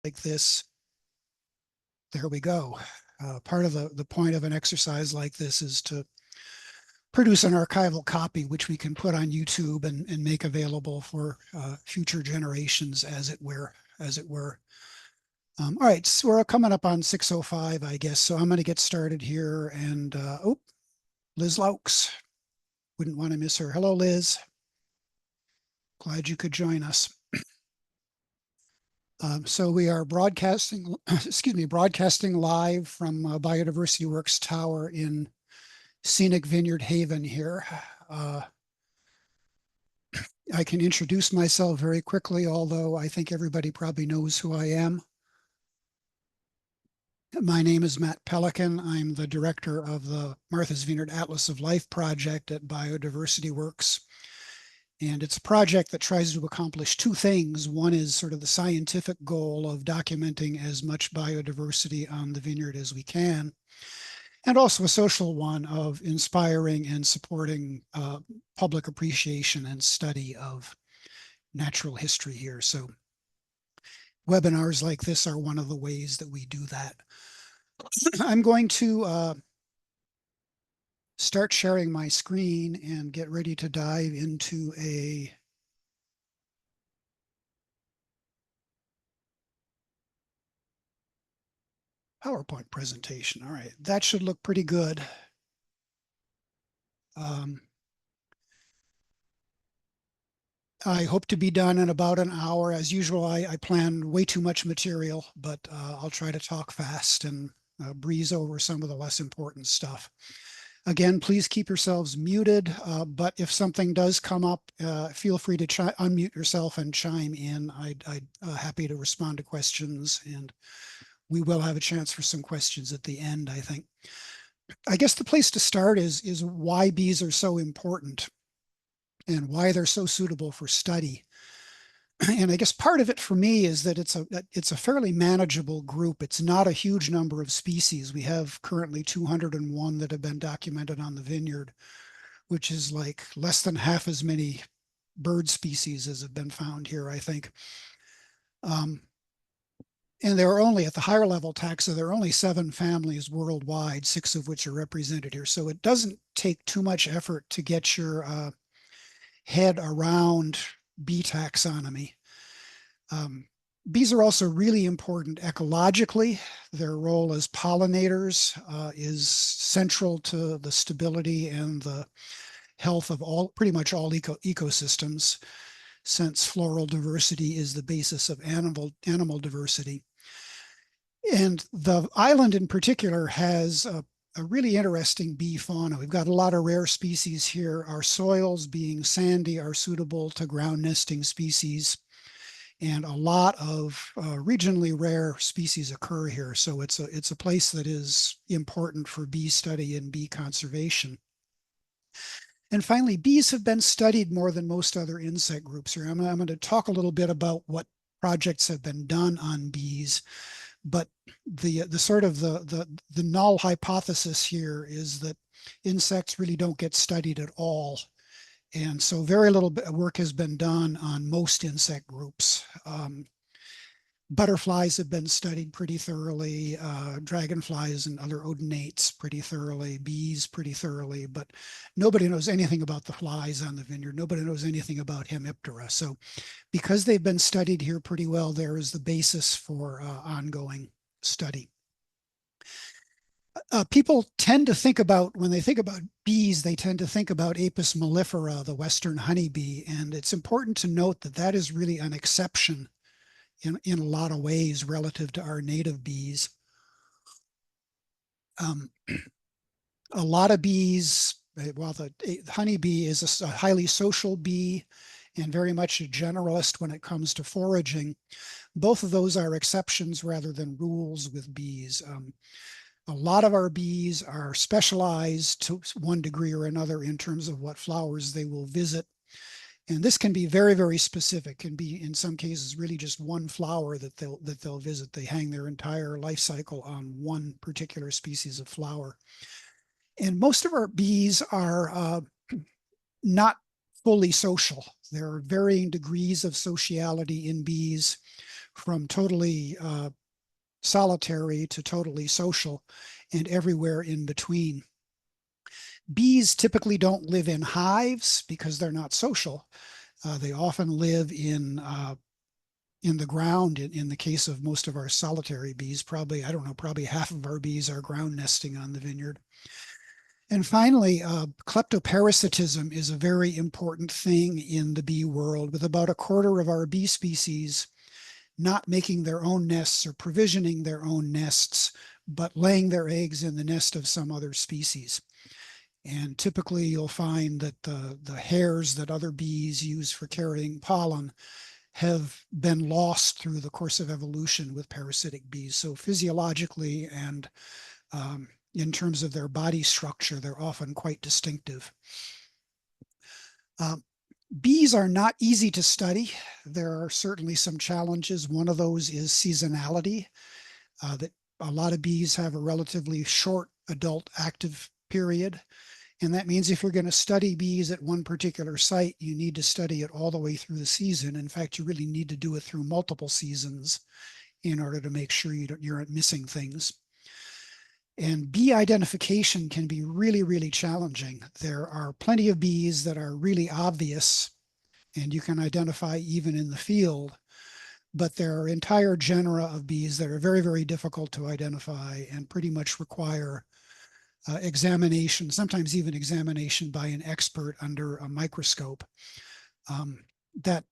like this. There we go. Part of the point of an exercise like this is to produce an archival copy, which we can put on YouTube and make available for future generations, as it were. All right, so we're coming up on 6:05, I guess. So I'm going to get started here. And oh, Liz Laux, wouldn't want to miss her. Hello, Liz. Glad you could join us. So we are broadcasting, broadcasting live from BiodiversityWorks Tower in scenic Vineyard Haven here. I can introduce myself very quickly, although I think everybody probably knows who I am. My name is Matt Pelikan. I'm the director of the Martha's Vineyard Atlas of Life project at BiodiversityWorks. And it's a project that tries to accomplish two things. One is sort of the scientific goal of documenting as much biodiversity on the vineyard as we can, and also a social one of inspiring and supporting public appreciation and study of natural history here. So webinars like this are one of the ways that we do that. I'm going to start sharing my screen and get ready to dive into a PowerPoint presentation. All right, that should look pretty good. I hope to be done in about an hour. As usual, I plan way too much material, but I'll try to talk fast and breeze over some of the less important stuff. Again, please keep yourselves muted, but if something does come up, feel free to unmute yourself and chime in. I'd happy to respond to questions, and we will have a chance for some questions at the end, I think. I guess the place to start is why bees are so important and why they're so suitable for study. And I guess part of it for me is that it's a fairly manageable group. It's not a huge number of species. We have currently 201 that have been documented on the vineyard, which is like less than half as many bird species as have been found here, I think. And there are only, at the higher level taxa, there are only 7 families worldwide, 6 of which are represented here. So it doesn't take too much effort to get your head around bee taxonomy. Bees are also really important ecologically. Their role as pollinators is central to the stability and the health of pretty much all ecosystems, since floral diversity is the basis of animal diversity. And the island in particular has a really interesting bee fauna. We've got a lot of rare species here. Our soils, being sandy, are suitable to ground nesting species, and a lot of regionally rare species occur here. So it's a place that is important for bee study and bee conservation. And finally, bees have been studied more than most other insect groups here. I'm going to talk a little bit about what projects have been done on bees. But the null hypothesis here is that insects really don't get studied at all. And so very little work has been done on most insect groups. Butterflies have been studied pretty thoroughly, dragonflies and other odonates pretty thoroughly, bees pretty thoroughly, but nobody knows anything about the flies on the vineyard. Nobody knows anything about Hemiptera. So because they've been studied here pretty well, there is the basis for ongoing study. People tend to think about, when they think about bees, they tend to think about Apis mellifera, the western honeybee. And it's important to note that that is really an exception in a lot of ways relative to our native bees. A lot of bees, while the honeybee is a highly social bee and very much a generalist when it comes to foraging, both of those are exceptions rather than rules with bees. A lot of our bees are specialized to one degree or another in terms of what flowers they will visit. And this can be very, very specific, can be in some cases really just one flower that they'll visit. They hang their entire life cycle on one particular species of flower. And most of our bees are not fully social. There are varying degrees of sociality in bees, from totally solitary to totally social and everywhere in between. Bees typically don't live in hives because they're not social. They often live in the ground. In the case of most of our solitary bees, probably, I don't know, probably half of our bees are ground nesting on the vineyard. And finally, kleptoparasitism is a very important thing in the bee world, with about a quarter of our bee species not making their own nests or provisioning their own nests, but laying their eggs in the nest of some other species. And typically you'll find that the hairs that other bees use for carrying pollen have been lost through the course of evolution with parasitic bees. So physiologically and in terms of their body structure, they're often quite distinctive. Bees are not easy to study. There are certainly some challenges. One of those is seasonality, that a lot of bees have a relatively short adult active period. And that means if you're going to study bees at one particular site, you need to study it all the way through the season. In fact, you really need to do it through multiple seasons in order to make sure you're missing things. And bee identification can be really, really challenging. There are plenty of bees that are really obvious and you can identify even in the field, but there are entire genera of bees that are very, very difficult to identify and pretty much require examination, sometimes even examination by an expert under a microscope. That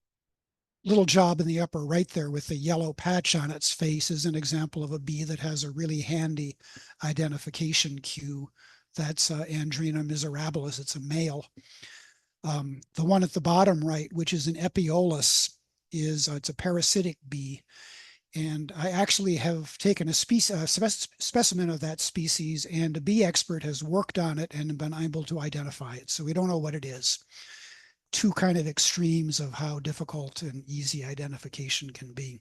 little job in the upper right there with the yellow patch on its face is an example of a bee that has a really handy identification cue. That's Andrena miserabilis. It's a male. The one at the bottom right, which is an Epiolus, it's a parasitic bee. And I actually have taken a specimen of that species, and a bee expert has worked on it and been able to identify it. So we don't know what it is. Two kind of extremes of how difficult and easy identification can be.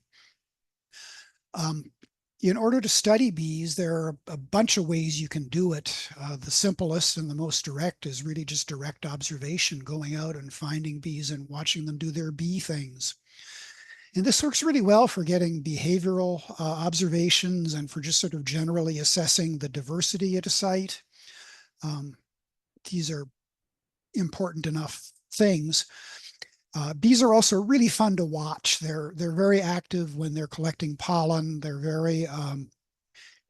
In order to study bees, there are a bunch of ways you can do it. The simplest and the most direct is really just direct observation, going out and finding bees and watching them do their bee things. And this works really well for getting behavioral observations and for just sort of generally assessing the diversity at a site. These are important enough things. Bees are also really fun to watch. They're very active when they're collecting pollen. They're very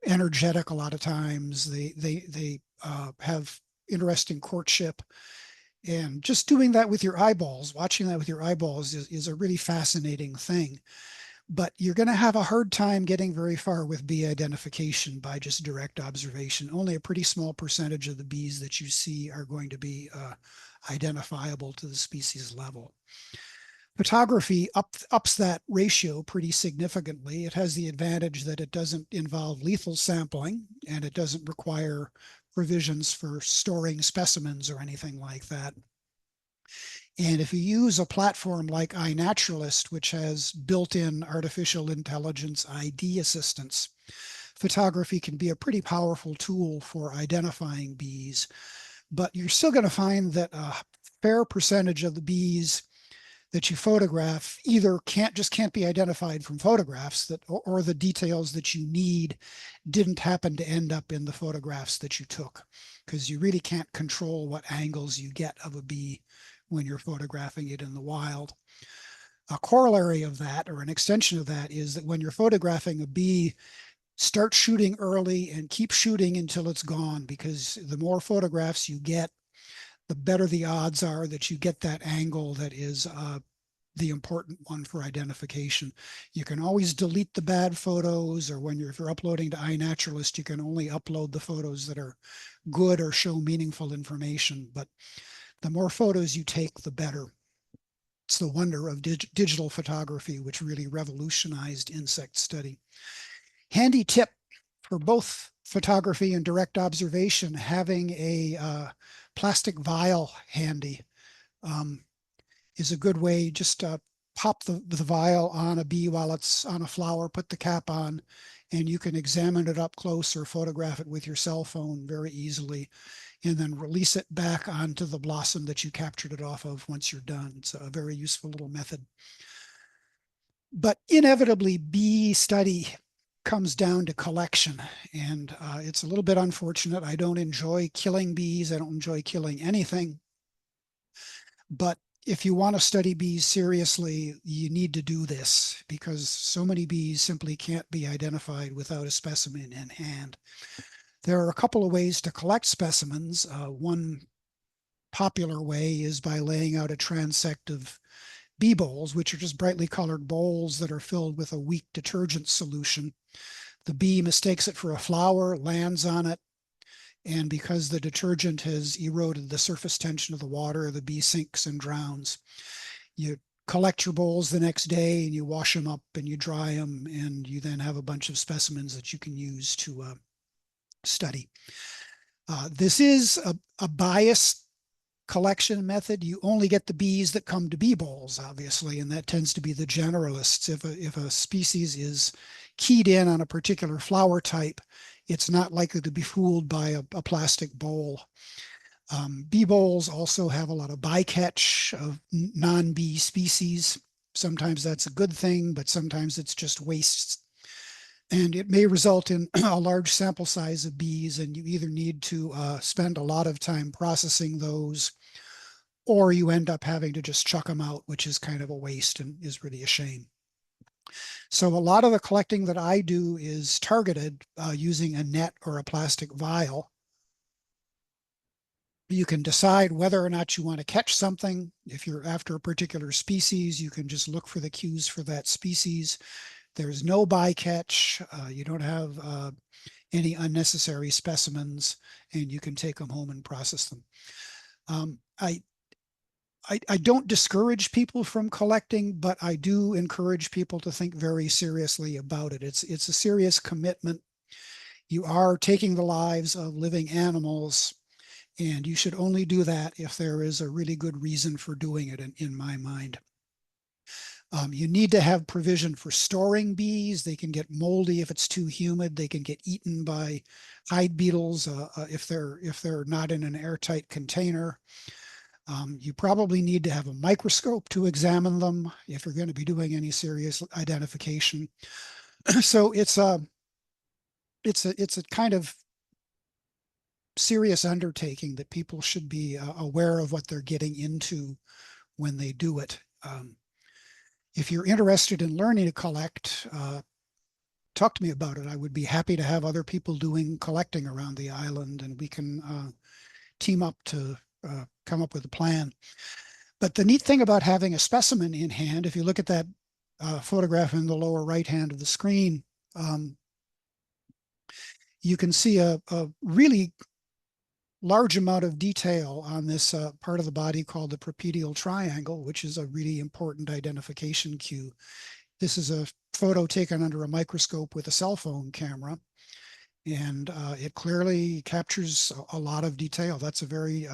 energetic a lot of times. They have interesting courtship. And just doing that with your eyeballs, watching that with your eyeballs is a really fascinating thing. But you're going to have a hard time getting very far with bee identification by just direct observation. Only a pretty small percentage of the bees that you see are going to be identifiable to the species level. Photography ups that ratio pretty significantly. It has the advantage that it doesn't involve lethal sampling and it doesn't require provisions for storing specimens or anything like that. And if you use a platform like iNaturalist, which has built-in artificial intelligence ID assistance, photography can be a pretty powerful tool for identifying bees. But you're still going to find that a fair percentage of the bees that you photograph either can't be identified from photographs, or the details that you need didn't happen to end up in the photographs that you took, because you really can't control what angles you get of a bee when you're photographing it in the wild. A corollary of that, or an extension of that, is that when you're photographing a bee, start shooting early and keep shooting until it's gone, because the more photographs you get, the better the odds are that you get that angle that is the important one for identification. You can always delete the bad photos, or if you're uploading to iNaturalist, you can only upload the photos that are good or show meaningful information. But the more photos you take, the better. It's the wonder of digital photography, which really revolutionized insect study. Handy tip for both photography and direct observation: having a plastic vial handy is a good way. Just pop the vial on a bee while it's on a flower, put the cap on, and you can examine it up close or photograph it with your cell phone very easily, and then release it back onto the blossom that you captured it off of once you're done. It's a very useful little method. But inevitably, bee study comes down to collection. And it's a little bit unfortunate. I don't enjoy killing bees. I don't enjoy killing anything. But if you want to study bees seriously, you need to do this because so many bees simply can't be identified without a specimen in hand. There are a couple of ways to collect specimens. One popular way is by laying out a transect of bee bowls, which are just brightly colored bowls that are filled with a weak detergent solution. The bee mistakes it for a flower, lands on it, and because the detergent has eroded the surface tension of the water, the bee sinks and drowns. You collect your bowls the next day and you wash them up and you dry them, and you then have a bunch of specimens that you can use to study. This is a biased collection method. You only get the bees that come to bee bowls, obviously, and that tends to be the generalists. If a species is keyed in on a particular flower type, it's not likely to be fooled by a plastic bowl. Bee bowls also have a lot of bycatch of non-bee species. Sometimes that's a good thing, but sometimes it's just waste. And it may result in a large sample size of bees, and you either need to spend a lot of time processing those, or you end up having to just chuck them out, which is kind of a waste and is really a shame. So a lot of the collecting that I do is targeted using a net or a plastic vial. You can decide whether or not you want to catch something. If you're after a particular species, you can just look for the cues for that species. There's no bycatch. You don't have any unnecessary specimens, and you can take them home and process them. I don't discourage people from collecting, but I do encourage people to think very seriously about it. It's a serious commitment. You are taking the lives of living animals, and you should only do that if there is a really good reason for doing it, in my mind. You need to have provision for storing bees. They can get moldy if it's too humid. They can get eaten by hide beetles if they're not in an airtight container. You probably need to have a microscope to examine them if you're going to be doing any serious identification. So it's a kind of serious undertaking that people should be aware of what they're getting into when they do it. If you're interested in learning to collect, talk to me about it. I would be happy to have other people doing collecting around the island, and we can team up to come up with a plan. But the neat thing about having a specimen in hand, if you look at that photograph in the lower right hand of the screen, you can see a really large amount of detail on this part of the body called the propedial triangle, which is a really important identification cue. This is a photo taken under a microscope with a cell phone camera, and it clearly captures a lot of detail. That's a very,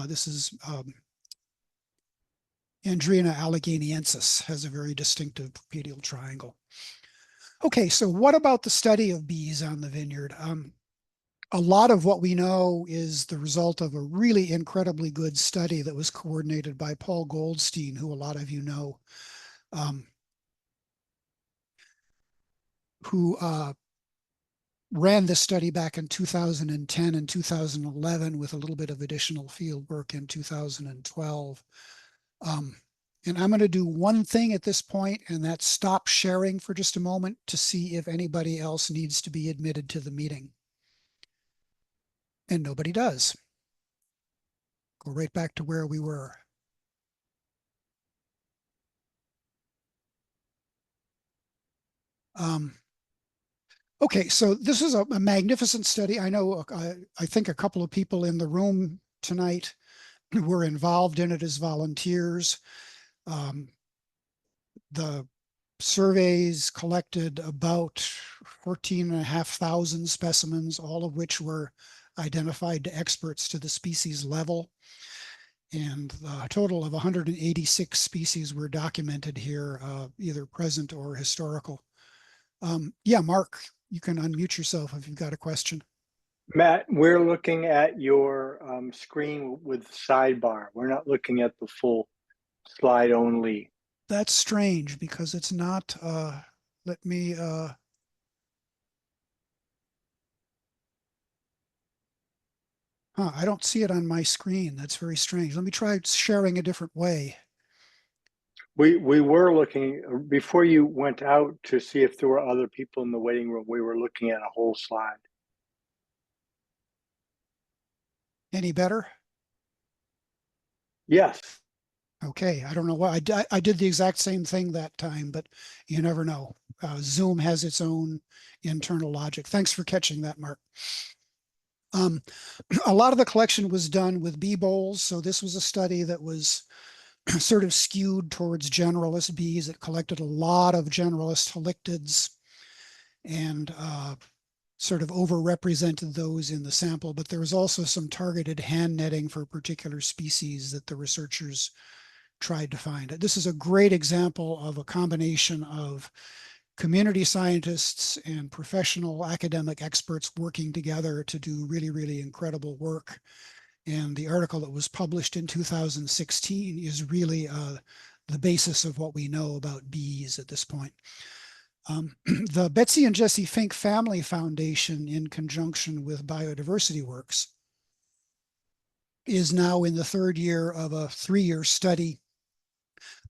this is Andrena allegheniensis, has a very distinctive propedial triangle. Okay, so what about the study of bees on the vineyard? A lot of what we know is the result of a really incredibly good study that was coordinated by Paul Goldstein, who a lot of you know, who ran this study back in 2010 and 2011 with a little bit of additional field work in 2012. And I'm going to do one thing at this point, and that's stop sharing for just a moment to see if anybody else needs to be admitted to the meeting. And nobody does. Go right back to where we were. Okay, so this is a magnificent study. I know, I think a couple of people in the room tonight were involved in it as volunteers. The surveys collected about 14,500 specimens, all of which were identified to experts to the species level. And a total of 186 species were documented here, either present or historical. Yeah, Mark, you can unmute yourself if you've got a question. Matt, we're looking at your screen with sidebar. We're not looking at the full slide only That's strange because it's not, let me, I don't see it on my screen. That's very strange. Let me try sharing a different way. We were looking before you went out to see if there were other people in the waiting room. We were looking at a whole slide. Any better? Yes, Okay, I don't know why. I did the exact same thing that time, but you never know. Zoom has its own internal logic. Thanks for catching that, Mark. Um, a lot of the collection was done with bee bowls. So this was a study that was sort of skewed towards generalist bees. It collected a lot of generalist halictids and sort of overrepresented those in the sample, but there was also some targeted hand netting for particular species that the researchers tried to find. This is a great example of a combination of community scientists and professional academic experts working together to do really, really incredible work. And the article that was published in 2016 is really the basis of what we know about bees at this point. The Betsy and Jesse Fink Family Foundation, in conjunction with BiodiversityWorks, is now in the third year of a 3-year study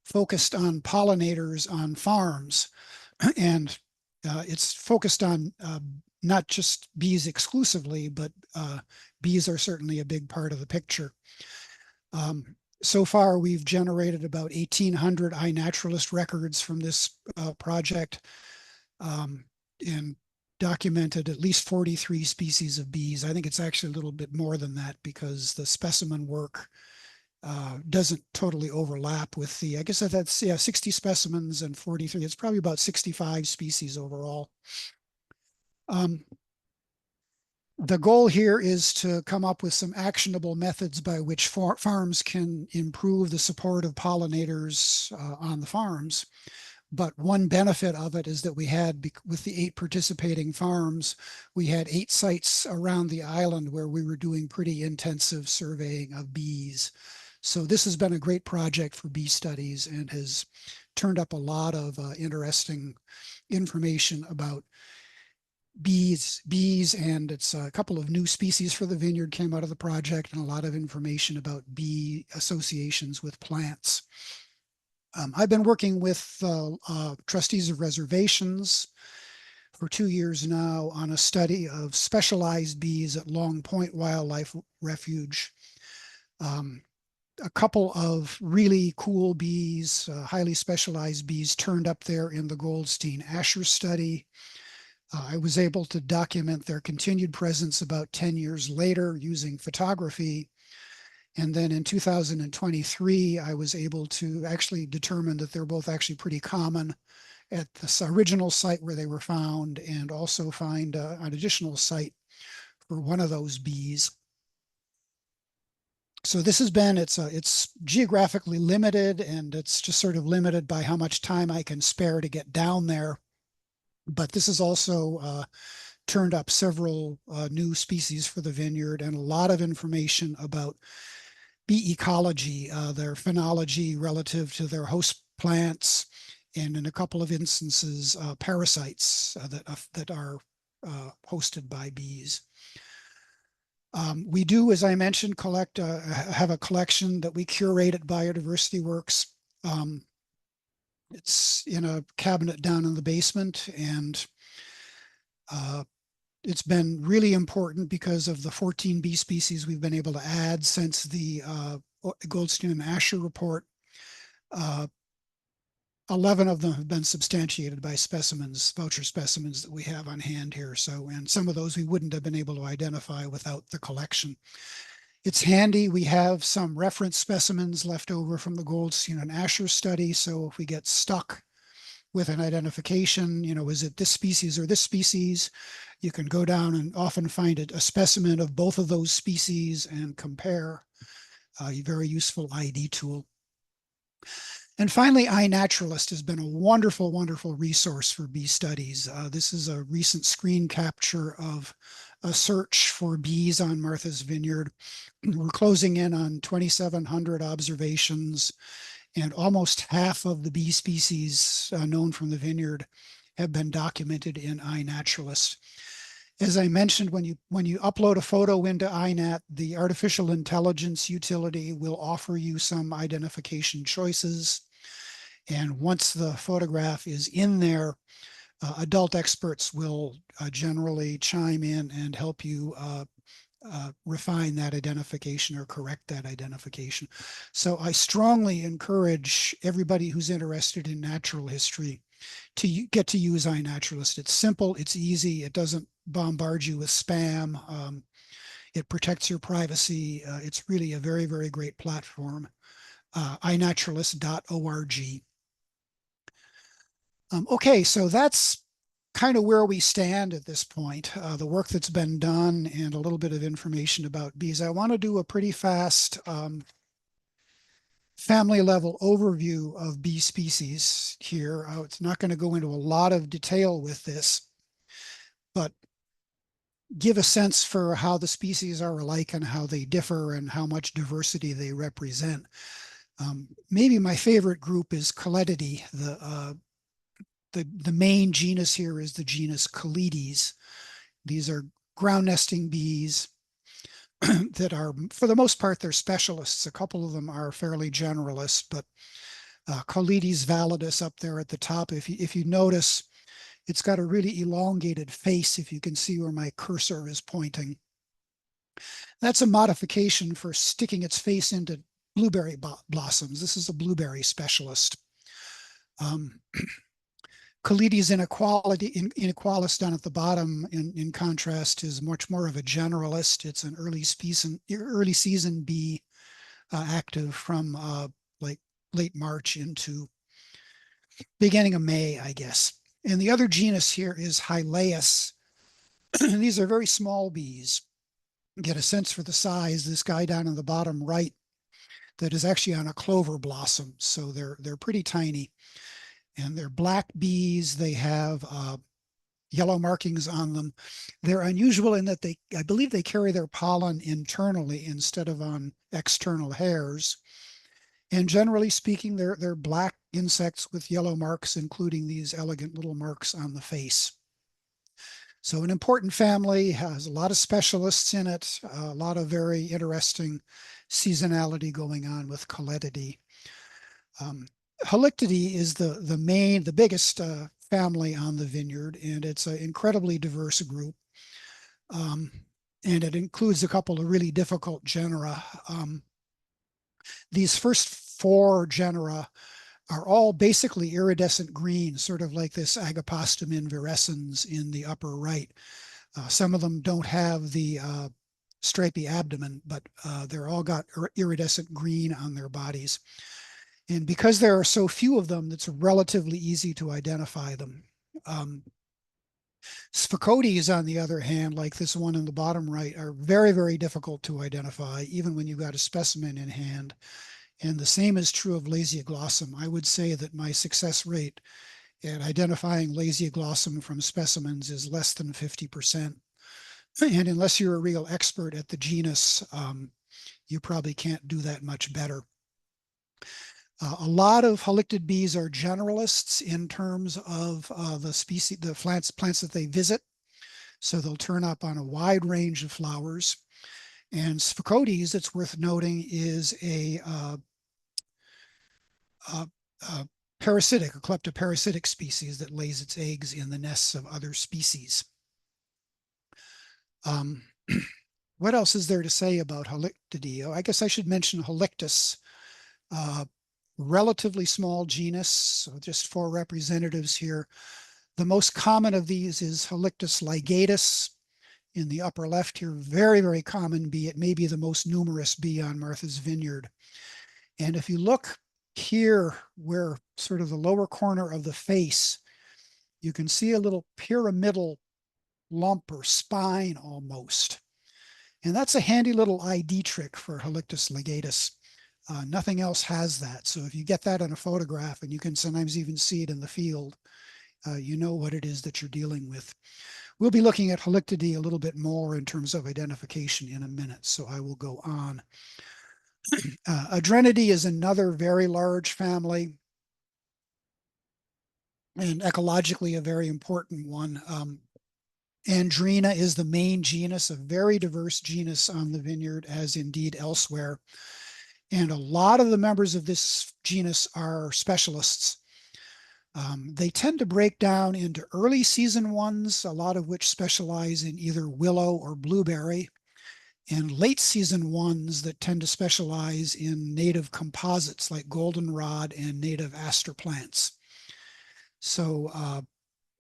focused on pollinators on farms. And it's focused on not just bees exclusively, but bees are certainly a big part of the picture. So far, we've generated about 1,800 iNaturalist records from this project and documented at least 43 species of bees. I think it's actually a little bit more than that because the specimen work doesn't totally overlap with the, I guess that's, yeah, 60 specimens and 43. It's probably about 65 species overall. The goal here is to come up with some actionable methods by which farms can improve the support of pollinators on the farms. But one benefit of it is that we had, with the 8 participating farms, we had 8 sites around the island where we were doing pretty intensive surveying of bees. So this has been a great project for bee studies and has turned up a lot of interesting information about bees, and it's a couple of new species for the vineyard came out of the project and a lot of information about bee associations with plants. I've been working with trustees of reservations for 2 years now on a study of specialized bees at Long Point Wildlife Refuge. A couple of really cool bees, highly specialized bees, turned up there in the Goldstein-Asher study. I was able to document their continued presence about 10 years later using photography. And then in 2023, I was able to actually determine that they're both actually pretty common at this original site where they were found, and also find an additional site for one of those bees. So this has been, it's geographically limited, and it's just sort of limited by how much time I can spare to get down there. But this has also turned up several new species for the vineyard and a lot of information about bee ecology, their phenology relative to their host plants, and in a couple of instances, parasites that are hosted by bees. We do, as I mentioned, have a collection that we curate at BiodiversityWorks. It's in a cabinet down in the basement, and it's been really important because of the 14 bee species we've been able to add since the Goldstein and Asher report. 11 of them have been substantiated by specimens, voucher specimens that we have on hand here. So, and some of those we wouldn't have been able to identify without the collection. It's handy. We have some reference specimens left over from the Goldstein and Asher study. So if we get stuck with an identification, is it this species or this species? You can go down and often find a specimen of both of those species and compare. A very useful ID tool. And finally, iNaturalist has been a wonderful, wonderful resource for bee studies. This is a recent screen capture of a search for bees on Martha's Vineyard. We're closing in on 2,700 observations, and almost half of the bee species known from the vineyard have been documented in iNaturalist. As I mentioned, when you upload a photo into iNat, the artificial intelligence utility will offer you some identification choices. And once the photograph is in there, adult experts will generally chime in and help you refine that identification or correct that identification. So I strongly encourage everybody who's interested in natural history to get to use iNaturalist. It's simple, it's easy, it doesn't bombard you with spam. It protects your privacy. It's really a very, very great platform. iNaturalist.org. Okay, so that's kind of where we stand at this point, the work that's been done and a little bit of information about bees. I want to do a pretty fast family level overview of bee species here. It's not going to go into a lot of detail with this, but give a sense for how the species are alike and how they differ and how much diversity they represent. Maybe my favorite group is Calletidae. The main genus here is the genus Callides. These are ground nesting bees that are, for the most part, they're specialists. A couple of them are fairly generalists, but Callides validus up there at the top, if you notice, it's got a really elongated face, if you can see where my cursor is pointing. That's a modification for sticking its face into blueberry blossoms. This is a blueberry specialist. Callides inequalis down at the bottom, in contrast, is much more of a generalist. It's an early season bee, active from like late March into beginning of May, I guess. And the other genus here is Hylaeus. These are very small bees. Get a sense for the size. This guy down in the bottom right, that is actually on a clover blossom, so they're pretty tiny. And they're black bees. They have yellow markings on them. They're unusual in that I believe they carry their pollen internally instead of on external hairs. And generally speaking, they're black insects with yellow marks, including these elegant little marks on the face. So an important family, has a lot of specialists in it, a lot of very interesting seasonality going on with Calletidae. Halictidae is the biggest family on the vineyard, and it's an incredibly diverse group. And it includes a couple of really difficult genera. These first 4 genera are all basically iridescent green, sort of like this Agapostum invirescens in the upper right. Some of them don't have the stripy abdomen, but they're all got iridescent green on their bodies. And because there are so few of them, it's relatively easy to identify them. Sphacodes, on the other hand, like this one in the bottom right, are very, very difficult to identify, even when you've got a specimen in hand. And the same is true of Lasioglossum. I would say that my success rate at identifying Lasioglossum from specimens is less than 50%. And unless you're a real expert at the genus, you probably can't do that much better. A lot of halictid bees are generalists in terms of the species, the plants that they visit. So they'll turn up on a wide range of flowers. And Sphacodes, it's worth noting, is a parasitic, a kleptoparasitic species that lays its eggs in the nests of other species. What else is there to say about Halictidae? I guess I should mention Halictus. Relatively small genus, so just 4 representatives here. The most common of these is Halictus ligatus in the upper left here. Very, very common bee. It may be the most numerous bee on Martha's Vineyard. And if you look here, where sort of the lower corner of the face, you can see a little pyramidal lump or spine almost. And that's a handy little ID trick for Halictus ligatus. Nothing else has that. So if you get that in a photograph, and you can sometimes even see it in the field, you know what it is that you're dealing with. We'll be looking at Halictidae a little bit more in terms of identification in a minute, so I will go on. Adrenidae is another very large family and ecologically a very important one. Andrena is the main genus, a very diverse genus on the vineyard, as indeed elsewhere. And a lot of the members of this genus are specialists. They tend to break down into early season ones, a lot of which specialize in either willow or blueberry, and late season ones that tend to specialize in native composites like goldenrod and native aster plants. So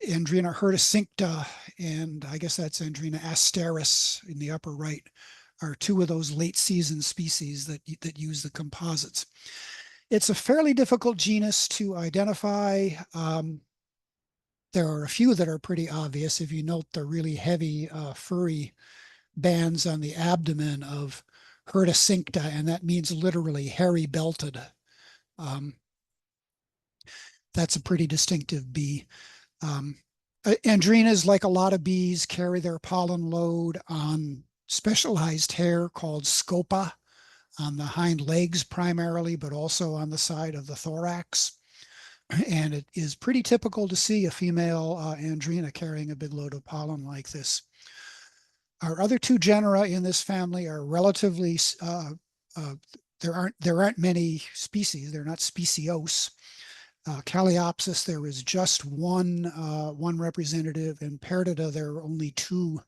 Andrena hirticincta, and I guess that's Andrena asteris in the upper right, are two of those late season species that use the composites. It's a fairly difficult genus to identify. There are a few that are pretty obvious. If you note the really heavy furry bands on the abdomen of hirticincta, and that means literally hairy belted. That's a pretty distinctive bee. Andrenas, like a lot of bees, carry their pollen load on specialized hair called scopa on the hind legs primarily, but also on the side of the thorax. And it is pretty typical to see a female Andrena carrying a big load of pollen like this. Our other two genera in this family are relatively, there aren't many species. They're not speciose. Caliopsis, there is just one representative. In Perdita, there are only two.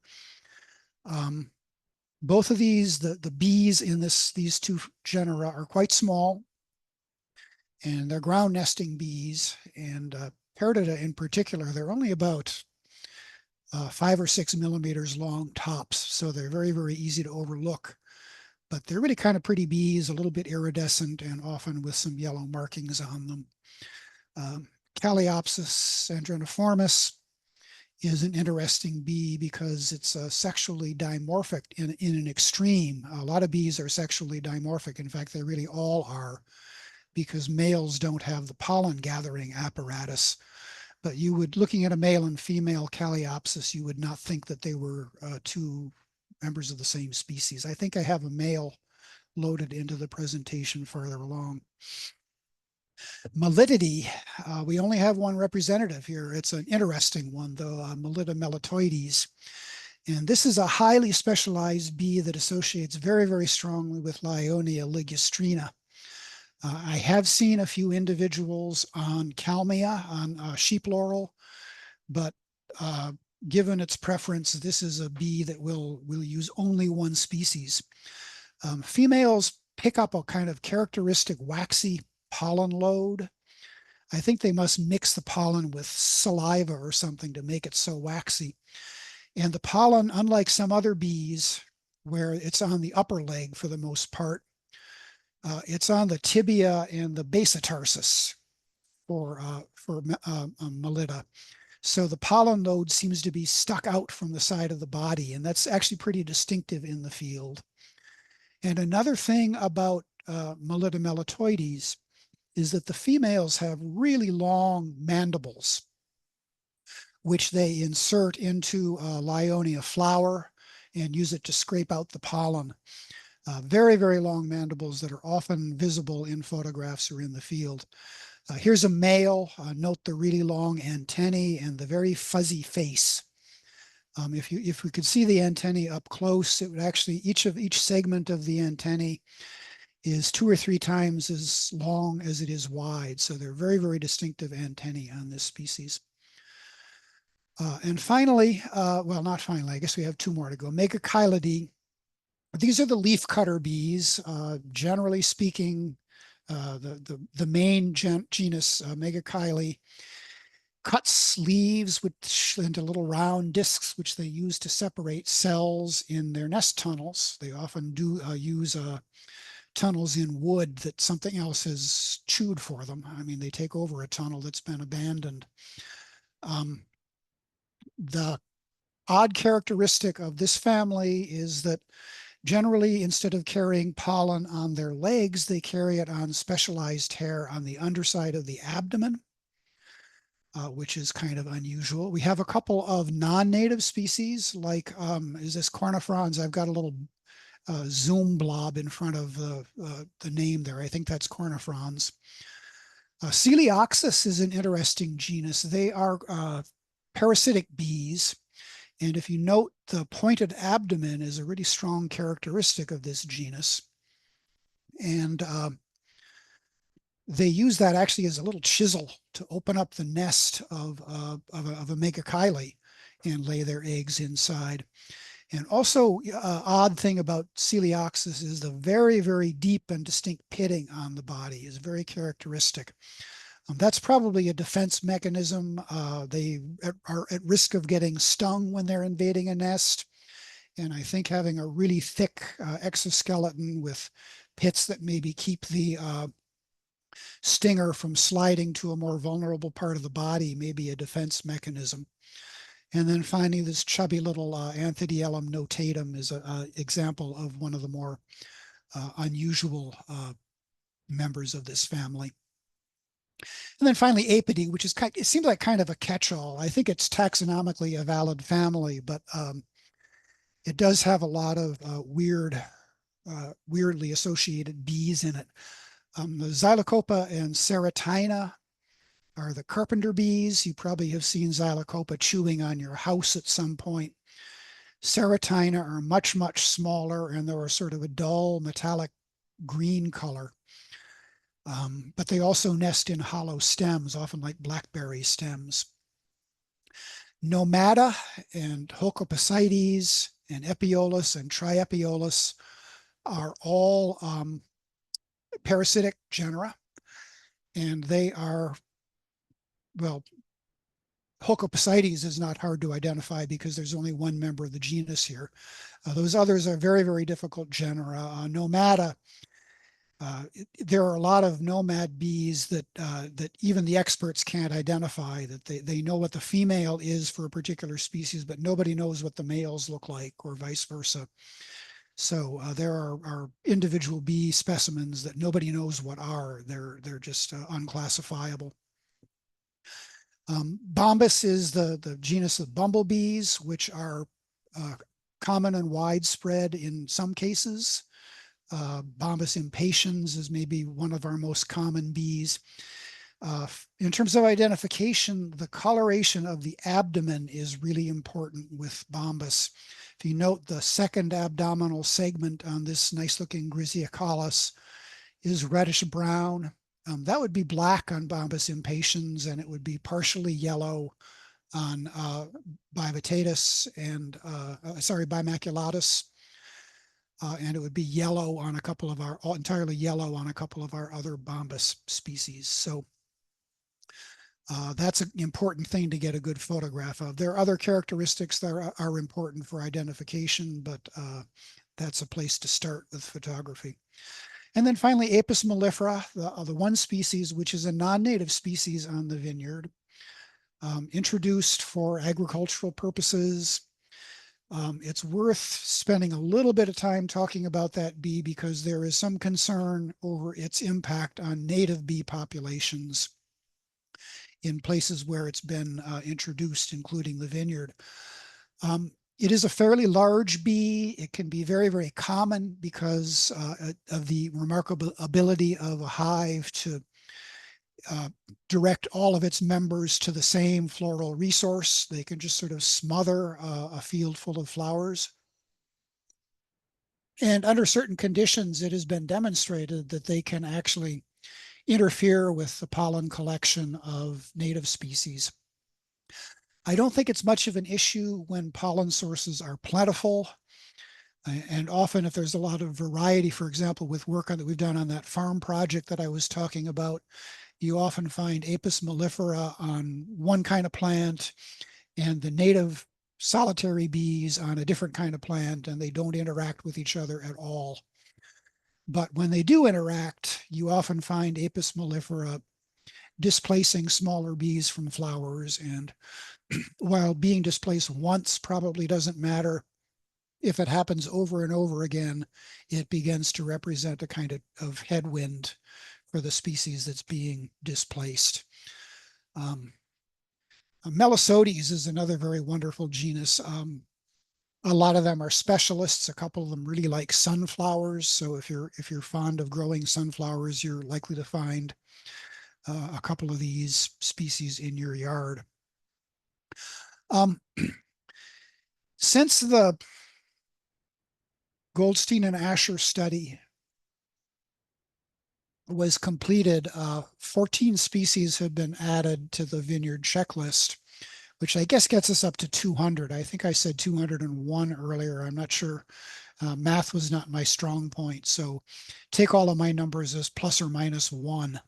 Both of these, the bees in these two genera are quite small, and they're ground nesting bees. And Perdita in particular, they're only about 5 or 6 millimeters long tops, so they're very, very easy to overlook. But they're really kind of pretty bees, a little bit iridescent, and often with some yellow markings on them. Caliopsis andreniformis is an interesting bee because it's sexually dimorphic in an extreme. A lot of bees are sexually dimorphic. In fact, they really all are, because males don't have the pollen gathering apparatus. But you would, looking at a male and female Caliopsis, you would not think that they were two members of the same species. I think I have a male loaded into the presentation further along. Melididae, we only have one representative here. It's an interesting one, though, Melita melitoides. And this is a highly specialized bee that associates very, very strongly with Lionia ligustrina. I have seen a few individuals on Kalmia, on sheep laurel, but given its preference, this is a bee that will use only one species. Females pick up a kind of characteristic waxy pollen load. I think they must mix the pollen with saliva or something to make it so waxy. And the pollen, unlike some other bees, where it's on the upper leg for the most part, it's on the tibia and the basotarsus for Melita. So the pollen load seems to be stuck out from the side of the body, and that's actually pretty distinctive in the field. And another thing about Melita melitoides is that the females have really long mandibles, which they insert into a Lionia flower and use it to scrape out the pollen. Very, very long mandibles that are often visible in photographs or in the field. Here's a male. Note the really long antennae and the very fuzzy face. If we could see the antennae up close, it would actually, each segment of the antennae is 2 or 3 times as long as it is wide. So they're very, very distinctive antennae on this species. And finally, well, not finally, I guess we have 2 more to go. Megachilidae. These are the leafcutter bees. Generally speaking, the main genus, Megachile, cuts leaves into little round discs, which they use to separate cells in their nest tunnels. They often do use tunnels in wood that something else has chewed for them. I mean, they take over a tunnel that's been abandoned. The odd characteristic of this family is that generally, instead of carrying pollen on their legs, they carry it on specialized hair on the underside of the abdomen, which is kind of unusual. We have a couple of non-native species, like is this cornifrons? I've got a little zoom blob in front of the name there. I think that's cornifrons. Coelioxys is an interesting genus. They are parasitic bees. And if you note, the pointed abdomen is a really strong characteristic of this genus. And they use that actually as a little chisel to open up the nest of a megachile and lay their eggs inside. And also, odd thing about Coelioxys is the very, very deep and distinct pitting on the body is very characteristic. That's probably a defense mechanism. They are at risk of getting stung when they're invading a nest. And I think having a really thick exoskeleton with pits that maybe keep the stinger from sliding to a more vulnerable part of the body may be a defense mechanism. And then finally, this chubby little Anthediellum notatum is an example of one of the more unusual members of this family. And then finally, Apidae, which is it seems like kind of a catch-all. I think it's taxonomically a valid family, but it does have a lot of weirdly associated bees in it. The Xylocopa and Ceratina are the carpenter bees. You probably have seen Xylocopa chewing on your house at some point. Ceratina are much, much smaller, and they're sort of a dull metallic green color. But they also nest in hollow stems, often like blackberry stems. Nomada and Holcopasides and Epiolus and Triepiolus are all parasitic genera, and they are, well, Holcopasides is not hard to identify because there's only one member of the genus here. Those others are very, very difficult genera. Nomada, there are a lot of nomad bees that even the experts can't identify. That they know what the female is for a particular species, but nobody knows what the males look like, or vice versa. So there are individual bee specimens that nobody knows what are. They're just unclassifiable. Bombus is the genus of bumblebees, which are common and widespread in some cases. Bombus impatiens is maybe one of our most common bees. In terms of identification, the coloration of the abdomen is really important with Bombus. If you note, the second abdominal segment on this nice looking Griseocolus is reddish brown. That would be black on Bombus impatiens, and it would be partially yellow on Bimaculatus and Bimaculatus. And it would be yellow on a couple of our, entirely yellow on a couple of our other Bombus species. So that's an important thing to get a good photograph of. There are other characteristics that are important for identification, but that's a place to start with photography. And then finally, Apis mellifera, the one species, which is a non-native species on the Vineyard, introduced for agricultural purposes. It's worth spending a little bit of time talking about that bee because there is some concern over its impact on native bee populations in places where it's been introduced, including the Vineyard. It is a fairly large bee. It can be very, very common because of the remarkable ability of a hive to direct all of its members to the same floral resource. They can just sort of smother a field full of flowers. And under certain conditions, it has been demonstrated that they can actually interfere with the pollen collection of native species. I don't think it's much of an issue when pollen sources are plentiful. And often if there's a lot of variety, for example, with work that we've done on that farm project that I was talking about, you often find Apis mellifera on one kind of plant and the native solitary bees on a different kind of plant, and they don't interact with each other at all. But when they do interact, you often find Apis mellifera displacing smaller bees from flowers. And while being displaced once probably doesn't matter, if it happens over and over again, it begins to represent a kind of headwind for the species that's being displaced. Melisodes is another very wonderful genus. A lot of them are specialists. A couple of them really like sunflowers. So if you're fond of growing sunflowers, you're likely to find a couple of these species in your yard. Um, since the Goldstein and Asher study was completed, 14 species have been added to the Vineyard checklist, which I guess gets us up to 200. I think I said 201 earlier. I'm not sure. Math was not my strong point. So take all of my numbers as plus or minus one.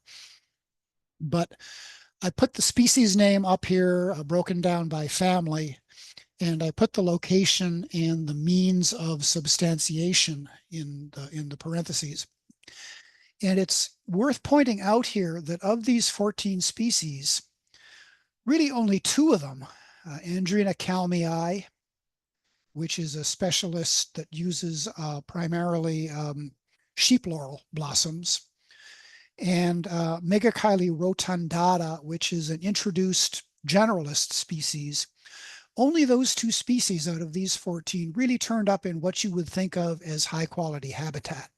But I put the species name up here, broken down by family, and I put the location and the means of substantiation in the parentheses. And it's worth pointing out here that of these 14 species, really only two of them, Andrena calmei, which is a specialist that uses primarily sheep laurel blossoms, and Megachile rotundata, which is an introduced generalist species. Only those two species out of these 14 really turned up in what you would think of as high quality habitat.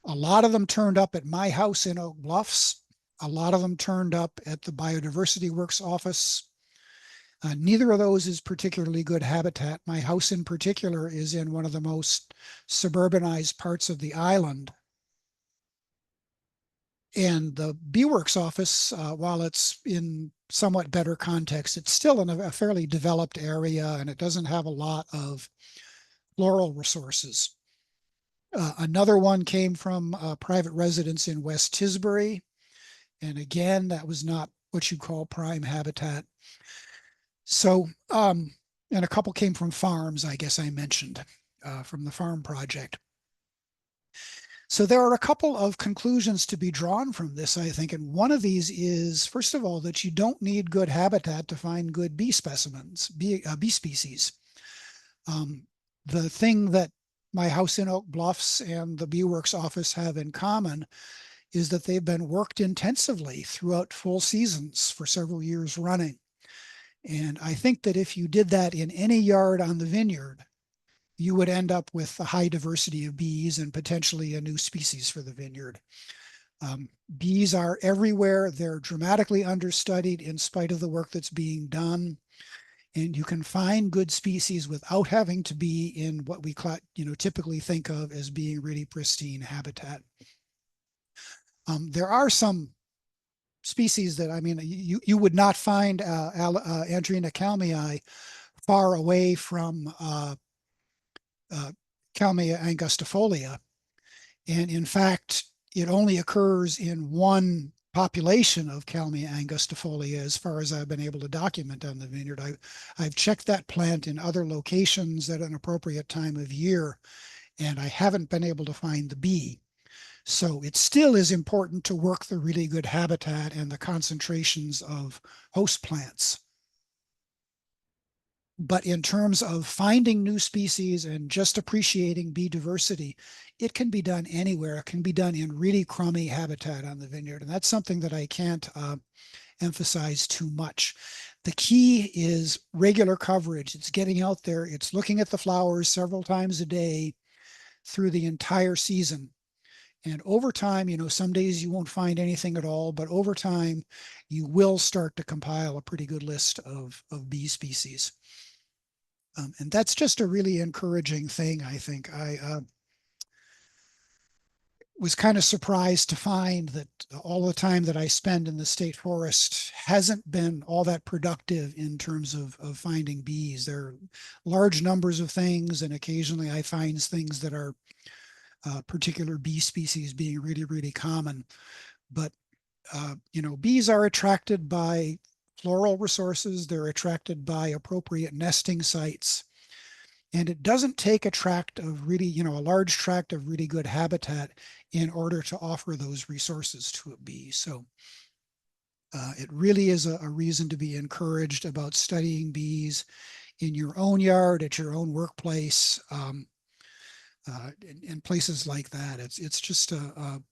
A lot of them turned up at my house in Oak Bluffs. A lot of them turned up at the BiodiversityWorks office. Neither of those is particularly good habitat. My house in particular is in one of the most suburbanized parts of the island. And the BWorks office, while it's in somewhat better context, it's still in a fairly developed area, and it doesn't have a lot of floral resources. Another one came from a private residence in West Tisbury. And again, that was not what you call prime habitat. So, and a couple came from farms, I guess I mentioned, from the farm project. So there are a couple of conclusions to be drawn from this, I think. And one of these is, first of all, that you don't need good habitat to find good bee specimens, bee species. The thing that my house in Oak Bluffs and the BWorks office have in common is that they've been worked intensively throughout full seasons for several years running. And I think that if you did that in any yard on the vineyard, you would end up with a high diversity of bees and potentially a new species for the vineyard. Bees are everywhere. They're dramatically understudied in spite of the work that's being done. And you can find good species without having to be in what we typically think of as being really pristine habitat. There are some species that, I mean, you would not find Andrena calmei far away from Calmia angustifolia. And in fact, it only occurs in one population of Calmia angustifolia as far as I've been able to document on the vineyard. I've checked that plant in other locations at an appropriate time of year, and I haven't been able to find the bee. So it still is important to work the really good habitat and the concentrations of host plants. But in terms of finding new species and just appreciating bee diversity, it can be done anywhere. It can be done in really crummy habitat on the vineyard. And that's something that I can't emphasize too much. The key is regular coverage. It's getting out there. It's looking at the flowers several times a day through the entire season. And over time, some days you won't find anything at all, but over time, you will start to compile a pretty good list of bee species. And that's just a really encouraging thing, I think. I was kind of surprised to find that all the time that I spend in the state forest hasn't been all that productive in terms of finding bees. There are large numbers of things, and occasionally I find things that are particular bee species being really, really common. But, bees are attracted by floral resources. They're attracted by appropriate nesting sites. And it doesn't take a tract of really, a large tract of really good habitat in order to offer those resources to a bee. So it really is a reason to be encouraged about studying bees in your own yard, at your own workplace, in places like that. It's just a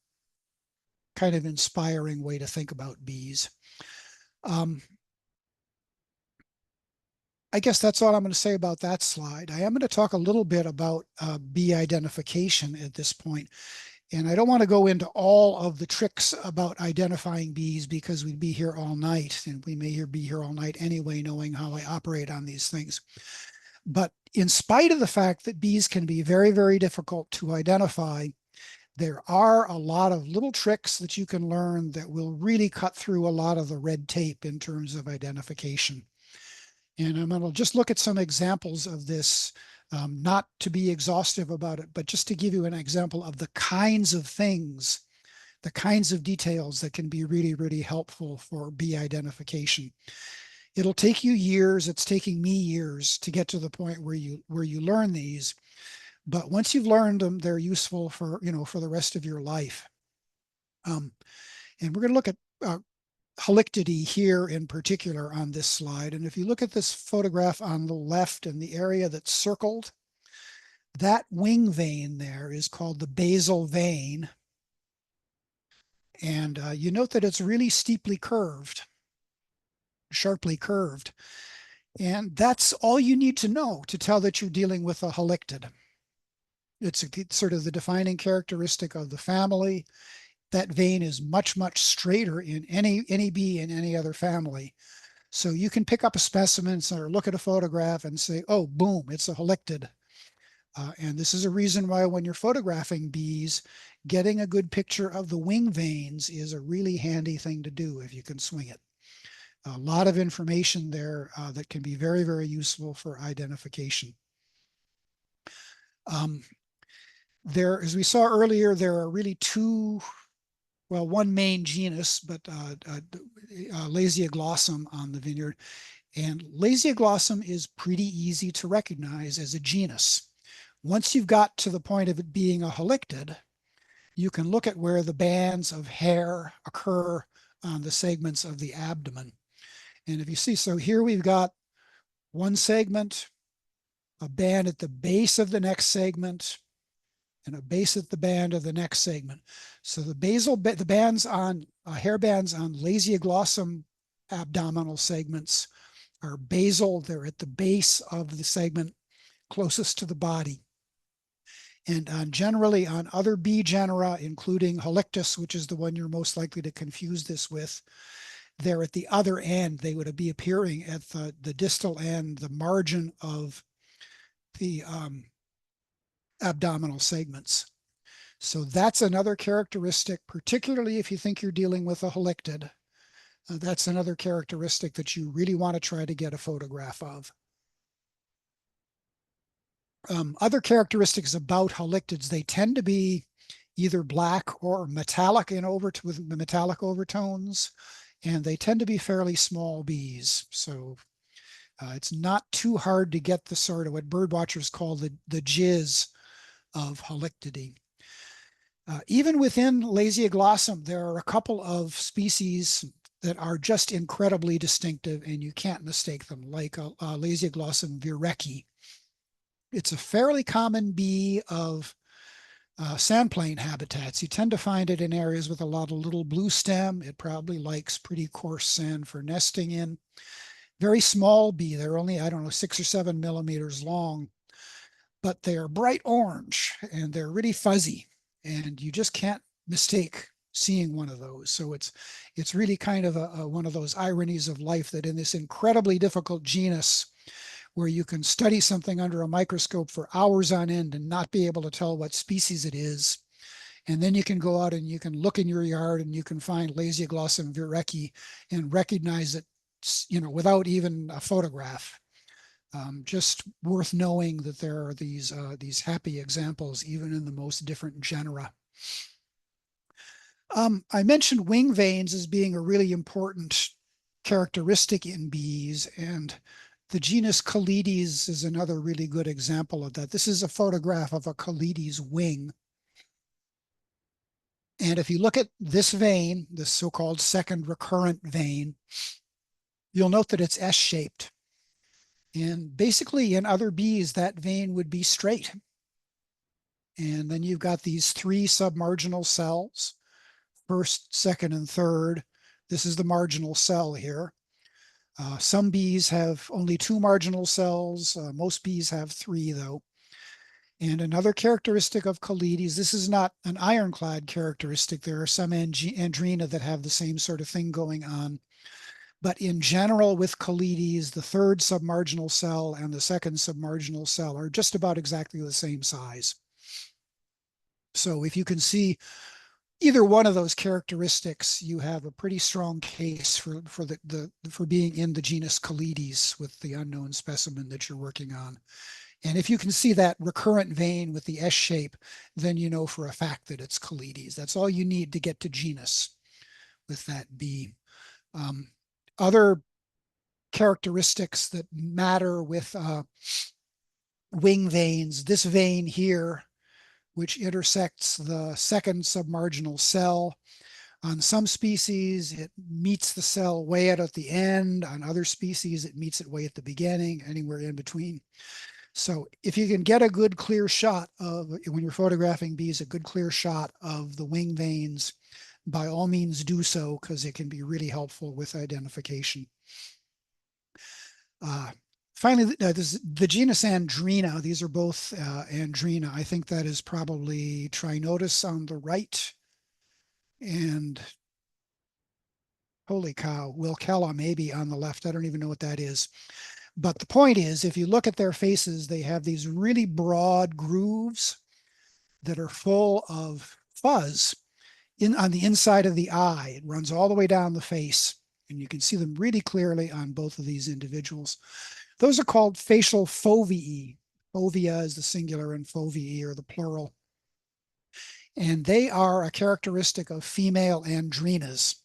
kind of inspiring way to think about bees. I guess that's all I'm going to say about that slide. I am going to talk a little bit about bee identification at this point. And I don't want to go into all of the tricks about identifying bees because we'd be here all night, and we may be here all night anyway, knowing how I operate on these things. But in spite of the fact that bees can be very, very difficult to identify, there are a lot of little tricks that you can learn that will really cut through a lot of the red tape in terms of identification. And I'm going to just look at some examples of this, not to be exhaustive about it, but just to give you an example of the kinds of things, the kinds of details that can be really, really helpful for bee identification. It'll take you years. It's taking me years to get to the point where you learn these. But once you've learned them, they're useful for, for the rest of your life. And we're going to look at Halictidae here in particular on this slide. And if you look at this photograph on the left in the area that's circled, that wing vein there is called the basal vein. And you note that it's really steeply curved, sharply curved. And that's all you need to know to tell that you're dealing with a halictid. It's sort of the defining characteristic of the family. That vein is much, much straighter in any bee in any other family. So you can pick up a specimen or look at a photograph and say, oh, boom, it's a halictid. And this is a reason why when you're photographing bees, getting a good picture of the wing veins is a really handy thing to do if you can swing it. A lot of information there that can be very, very useful for identification. There, as we saw earlier, there are really one main genus, but Lasioglossum on the Vineyard. And Lasioglossum is pretty easy to recognize as a genus. Once you've got to the point of it being a halictid, you can look at where the bands of hair occur on the segments of the abdomen. And if you see, so here we've got one segment, a band at the base of the next segment, and a base at the band of the next segment. So the bands on hair bands on Lasioglossum abdominal segments are basal. They're at the base of the segment closest to the body. And generally on other bee genera, including Halictus, which is the one you're most likely to confuse this with, they're at the other end. They would be appearing at the distal end, the margin of the abdominal segments. So that's another characteristic, particularly if you think you're dealing with a halictid. That's another characteristic that you really want to try to get a photograph of. Other characteristics about halictids, they tend to be either black or metallic with metallic overtones, and they tend to be fairly small bees. So it's not too hard to get the sort of what birdwatchers call the jizz of Halictidae. Even within Lasioglossum, there are a couple of species that are just incredibly distinctive and you can't mistake them, like Lasioglossum virecki. It's a fairly common bee of sandplain habitats. You tend to find it in areas with a lot of little blue stem. It probably likes pretty coarse sand for nesting in. Very small bee. They're only, 6 or 7 millimeters long, but they're bright orange and they're really fuzzy. And you just can't mistake seeing one of those. So it's really kind of one of those ironies of life that in this incredibly difficult genus, where you can study something under a microscope for hours on end and not be able to tell what species it is. And then you can go out and you can look in your yard and you can find Lasioglossum virecki and recognize it, without even a photograph. Just worth knowing that there are these happy examples, even in the most different genera. I mentioned wing veins as being a really important characteristic in bees, and the genus Calides is another really good example of that. This is a photograph of a Calides wing. And if you look at this vein, this so-called second recurrent vein, you'll note that it's S-shaped. And basically in other bees, that vein would be straight. And then you've got these 3 submarginal cells, first, second, and third. This is the marginal cell here. Some bees have only 2 marginal cells. Most bees have 3, though. And another characteristic of Calides, this is not an ironclad characteristic. There are some Andrena that have the same sort of thing going on. But in general, with Calides, the 3rd submarginal cell and the 2nd submarginal cell are just about exactly the same size. So if you can see either one of those characteristics, you have a pretty strong case for being in the genus Calides with the unknown specimen that you're working on. And if you can see that recurrent vein with the S shape, then you know for a fact that it's Calides. That's all you need to get to genus with that bee. Other characteristics that matter with wing veins, this vein here, which intersects the 2nd submarginal cell. On some species, it meets the cell way out at the end. On other species, it meets it way at the beginning, anywhere in between. So if you can get a good clear shot of, when you're photographing bees, a good clear shot of the wing veins, by all means do so, because it can be really helpful with identification. Finally, the genus Andrena, these are both Andrena. I think that is probably Trinotus on the right, and holy cow, Wilkella maybe on the left. I don't even know what that is. But the point is, if you look at their faces, they have these really broad grooves that are full of fuzz on the inside of the eye. It runs all the way down the face, and you can see them really clearly on both of these individuals. Those are called facial foveae. Fovea is the singular and foveae are the plural. And they are a characteristic of female andrenas.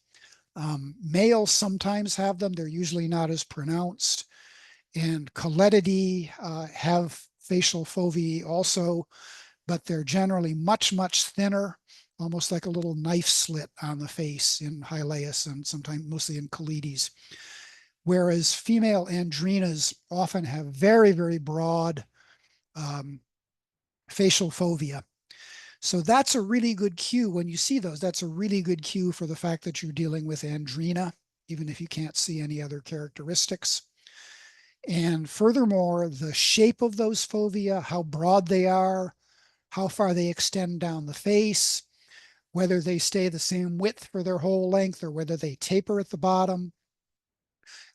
Males sometimes have them. They're usually not as pronounced. And Coletidae have facial foveae also, but they're generally much, much thinner, almost like a little knife slit on the face in Hylaeus and sometimes mostly in Calides. Whereas female andrenas often have very, very broad facial fovea. So that's a really good cue when you see those. That's a really good cue for the fact that you're dealing with andrena, even if you can't see any other characteristics. And furthermore, the shape of those fovea, how broad they are, how far they extend down the face, whether they stay the same width for their whole length or whether they taper at the bottom,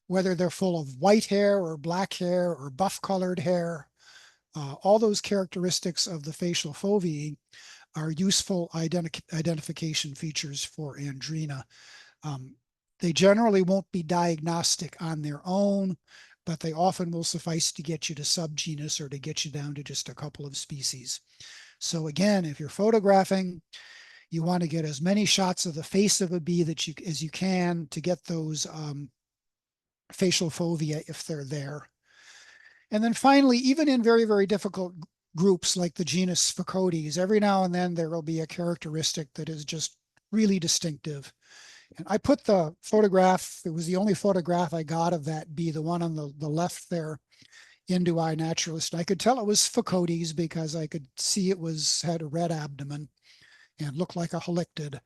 whether they're full of white hair or black hair or buff colored hair. All those characteristics of the facial foveae are useful identification features for andrena. They generally won't be diagnostic on their own, but they often will suffice to get you to subgenus or to get you down to just a couple of species. So again, if you're photographing, you want to get as many shots of the face of a bee as you can to get those facial fovea if they're there. And then finally, even in very, very difficult groups like the genus Sphacodes, every now and then there will be a characteristic that is just really distinctive. And I put the photograph, it was the only photograph I got of that bee, the one on the left there, into iNaturalist. I could tell it was Sphacodes because I could see it had a red abdomen and looked like a halictid.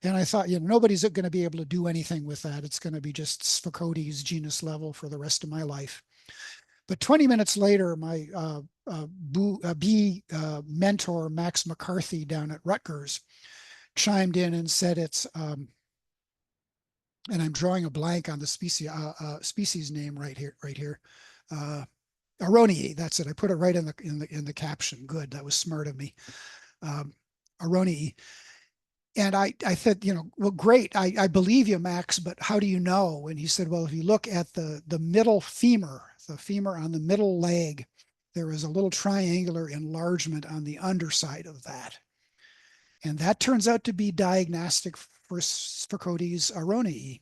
And I thought, nobody's going to be able to do anything with that. It's going to be just Sphacodes genus level for the rest of my life. But 20 minutes later, my bee mentor, Max McCarthy down at Rutgers, chimed in and said it's, and I'm drawing a blank on the species name right here. Aronii, that's it. I put it right in the caption. Good, that was smart of me. Aronii. And I said, well, great. I believe you, Max, but how do you know? And he said, well, if you look at the middle femur, the femur on the middle leg, there is a little triangular enlargement on the underside of that. And that turns out to be diagnostic for Sphacodes aronii.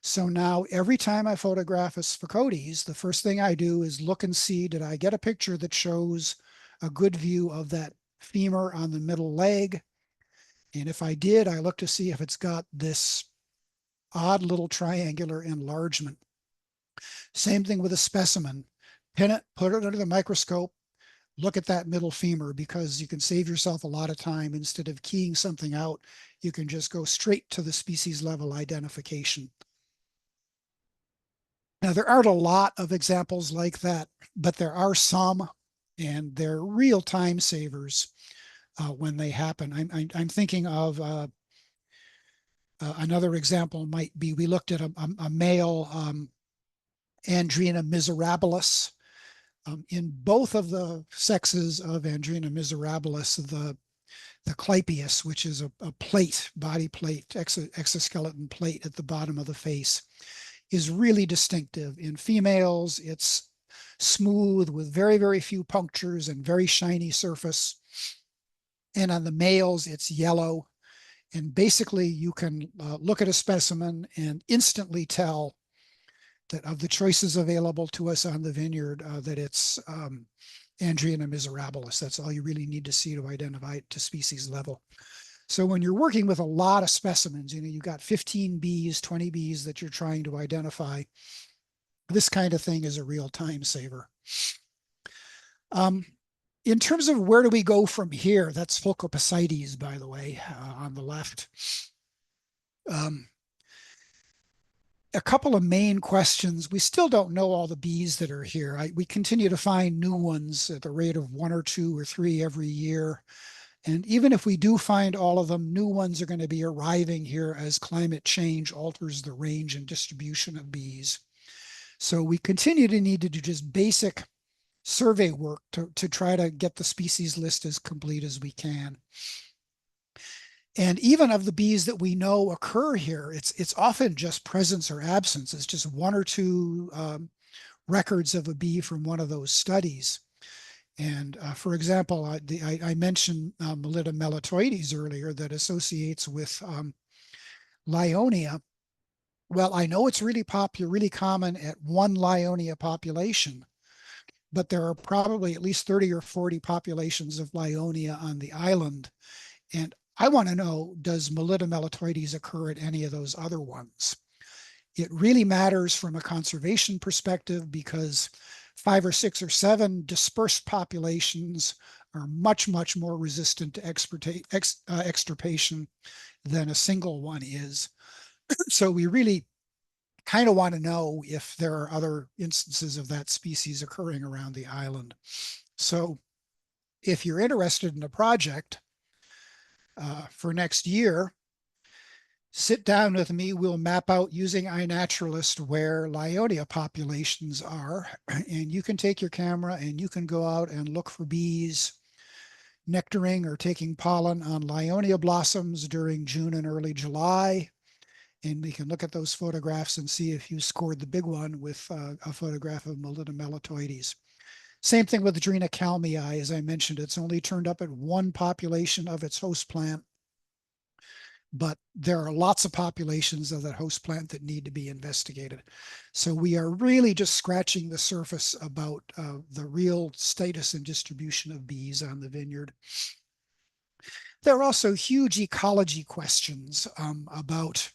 So now every time I photograph a Sphacodes, the first thing I do is look and see, did I get a picture that shows a good view of that femur on the middle leg? And if I did, I look to see if it's got this odd little triangular enlargement. Same thing with a specimen. Pin it, put it under the microscope, look at that middle femur, because you can save yourself a lot of time. Instead of keying something out, you can just go straight to the species level identification. Now, there aren't a lot of examples like that, but there are some, and they're real time savers when they happen. I'm thinking of another example might be we looked at a male Andrena miserabilis. In both of the sexes of Andrena miserabilis, the clypeus, which is a plate, body plate, exoskeleton plate at the bottom of the face, is really distinctive. In females, it's smooth with very, very few punctures and very shiny surface. And on the males, it's yellow. And basically, you can look at a specimen and instantly tell that of the choices available to us on the vineyard, that it's Andrena miserabilis. That's all you really need to see to identify it to species level. So when you're working with a lot of specimens, you've got 15 bees, 20 bees that you're trying to identify, this kind of thing is a real time saver. In terms of where do we go from here, that's Phocopacites, by the way, on the left. A couple of main questions. We still don't know all the bees that are here. We continue to find new ones at the rate of 1 or 2 or 3 every year. And even if we do find all of them, new ones are going to be arriving here as climate change alters the range and distribution of bees. So we continue to need to do just basic survey work to try to get the species list as complete as we can. And even of the bees that we know occur here, it's often just presence or absence. It's just 1 or 2 records of a bee from one of those studies. And for example, I mentioned Melita melitoides earlier that associates with Lyonia. Well, I know it's really common at one Lyonia population, but there are probably at least 30 or 40 populations of Lyonia on the island. And I want to know, does Melita melitoides occur at any of those other ones? It really matters from a conservation perspective because 5 or 6 or 7 dispersed populations are much, much more resistant to extirpation than a single one is. So we really kind of want to know if there are other instances of that species occurring around the island. So if you're interested in a project for next year, sit down with me. We'll map out using iNaturalist where Lyonia populations are, and you can take your camera and you can go out and look for bees nectaring or taking pollen on Lyonia blossoms during June and early July. And we can look at those photographs and see if you scored the big one with a photograph of Melita melitoides. Same thing with Adrena calmei. As I mentioned, it's only turned up at one population of its host plant, but there are lots of populations of that host plant that need to be investigated. So we are really just scratching the surface about the real status and distribution of bees on the vineyard. There are also huge ecology questions about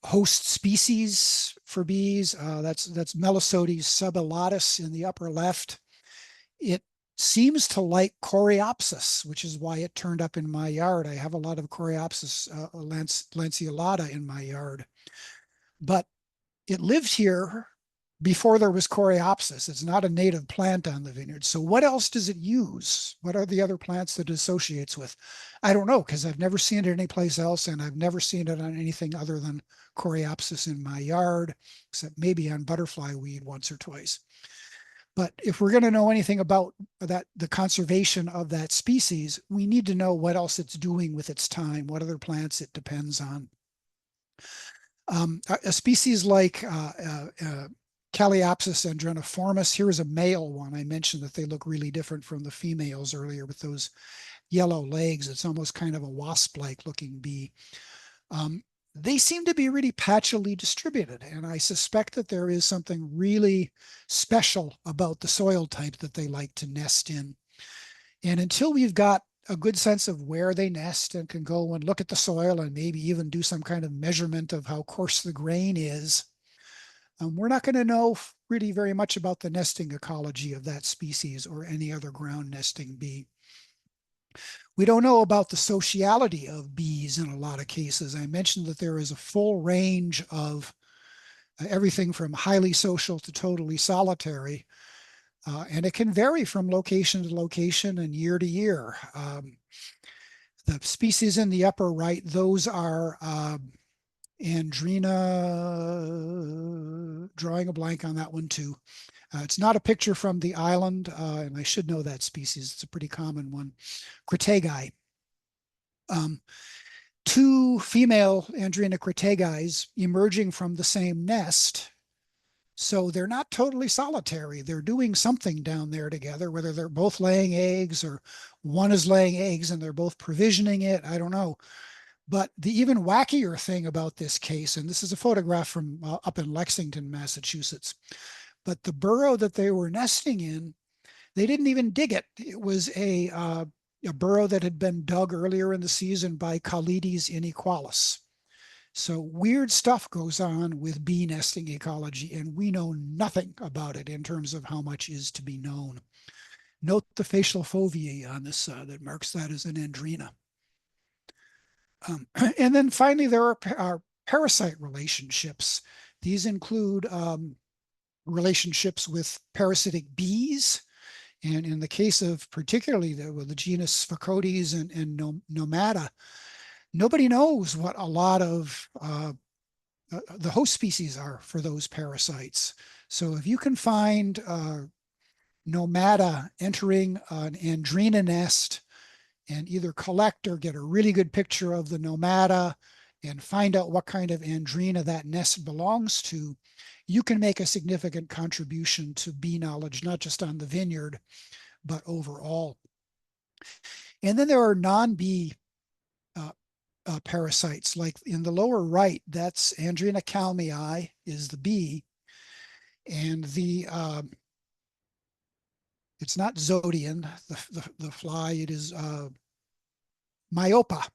host species for bees. That's Melissodes subilatus in the upper left. It seems to like Coreopsis, which is why it turned up in my yard. I have a lot of Coreopsis lanceolata in my yard, but it lived here before there was Coreopsis. It's not a native plant on the vineyard. So what else does it use? What are the other plants that it associates with? I don't know, because I've never seen it anyplace else, and I've never seen it on anything other than Coreopsis in my yard, except maybe on butterfly weed once or twice. But if we're going to know anything about that, the conservation of that species, we need to know what else it's doing with its time, what other plants it depends on. A species like Caliopsis andreniformis, here is a male one. I mentioned that they look really different from the females earlier with those yellow legs. It's almost kind of a wasp-like looking bee. They seem to be really patchily distributed, and I suspect that there is something really special about the soil type that they like to nest in. And until we've got a good sense of where they nest and can go and look at the soil and maybe even do some kind of measurement of how coarse the grain is, we're not going to know really very much about the nesting ecology of that species or any other ground nesting bee. We don't know about the sociality of bees in a lot of cases. I mentioned that there is a full range of everything from highly social to totally solitary. And it can vary from location to location and year to year. The species in the upper right, those are Andrina, drawing a blank on that one too. It's not a picture from the island, and I should know that species. It's a pretty common one. Crataegae. Two female Andrina crataegae emerging from the same nest. So they're not totally solitary. They're doing something down there together, whether they're both laying eggs or one is laying eggs and they're both provisioning it. I don't know. But the even wackier thing about this case, and this is a photograph from up in Lexington, Massachusetts, but the burrow that they were nesting in, they didn't even dig it. It was a burrow that had been dug earlier in the season by Calides inequalis. So weird stuff goes on with bee nesting ecology, and we know nothing about it in terms of how much is to be known. Note the facial foveae on this that marks that as an andrina. And then finally, there are parasite relationships. These include relationships with parasitic bees. And in the case of particularly the genus Sphacodes and Nomada, nobody knows what a lot of the host species are for those parasites. So if you can find Nomada entering an Andrina nest and either collect or get a really good picture of the Nomada and find out what kind of Andrina that nest belongs to, you can make a significant contribution to bee knowledge, not just on the vineyard, but overall. And then there are non-bee parasites, like in the lower right, that's Andrina calmei is the bee, and it's not Zodian, the fly, it is Myopa